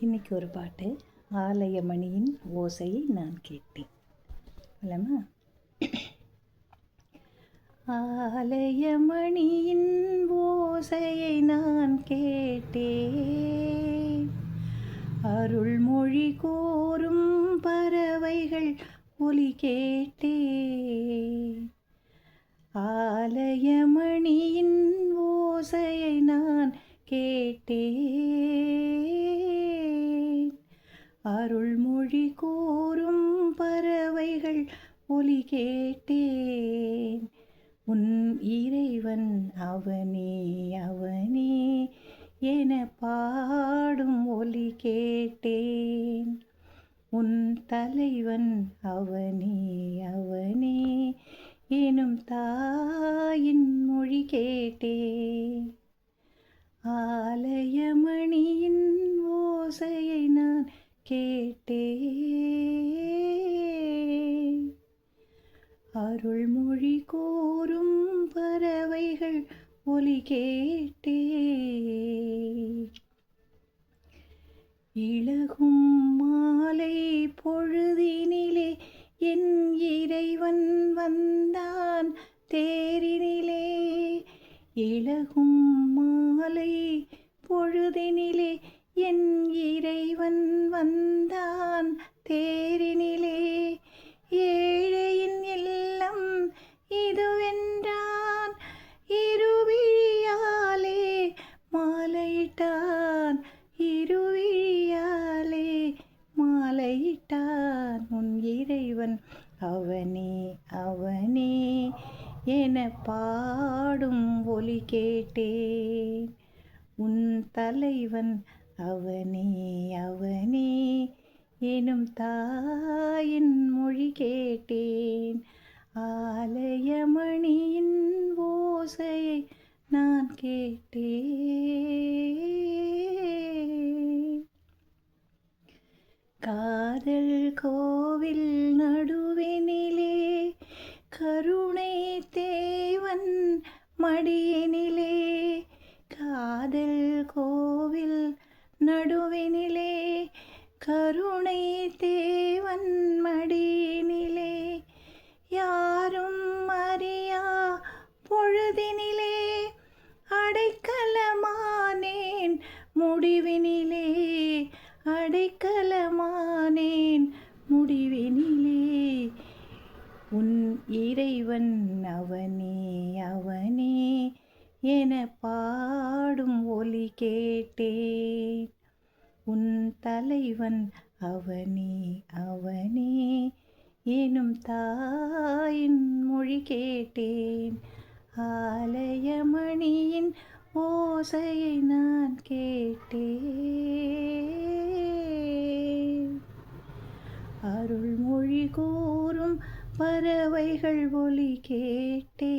இன்றைக்கி ஒரு பாட்டு, ஆலயமணியின் ஓசையை நான் கேட்டேன். இல்லைம்மா? ஆலயமணியின் ஓசையை நான் கேட்டேன், அருள்மொழி கூறும் பறவைகள் ஒலி கேட்டேன். ஆலயமணியின் ஓசையை நான் கேட்டேன், அருள்மொழி கூறும் பறவைகள் ஒலி கேட்டேன். உன் இறைவன் அவனே அவனே என பாடும் ஒலி கேட்டேன். உன் தலைவன் அவனே அவனே எனும் தாயின் மொழி கேட்டேன். ஆலயமணியின் ஓசையை நான் கேட்டேன், அருள்மொழி கூறும் பறவைகள் ஒலி கேட்டேன். இளகும் மாலை பொழுதினிலே என் இறைவன் வந்தான் தேரினிலே. இளகும் மாலை பொழுதினிலே என் இறைவன் வந்தான் தேரினிலே. ஏழையின் இல்லம் இதுவென்றான், இருவிழியாலே மாலையிட்டான், இருவிழியாலே மாலையிட்டான். உன் இறைவன் அவனே அவனே என பாடும் ஒலி கேட்டேன். உன் தலைவன் அவனே அவனே எனும் தாயின் மொழி கேட்டேன். ஆலயமணியின் ஓசையை நான் கேட்டேன். காதல் கோவில் நடுவினிலே கருணை தேவன் மடியினிலே. காதல் கோவில் நடுவினிலே கருணை தேவன் மடியினிலே. யாரும் அறியா பொழுதினிலே அடைக்கலமானேன் முடிவினிலே, அடைக்கலமானேன் முடிவினிலே. உன் இறைவன் அவனே அவனே என பாடும் ஒலி கேட்டேன். உன் தலைவன் அவனே அவனே எனும் தாயின் மொழி கேட்டேன். ஆலயமணியின் ஓசையை நான் கேட்டேன், அருள்மொழி கூறும் பறவைகள் ஒலி கேட்டேன்.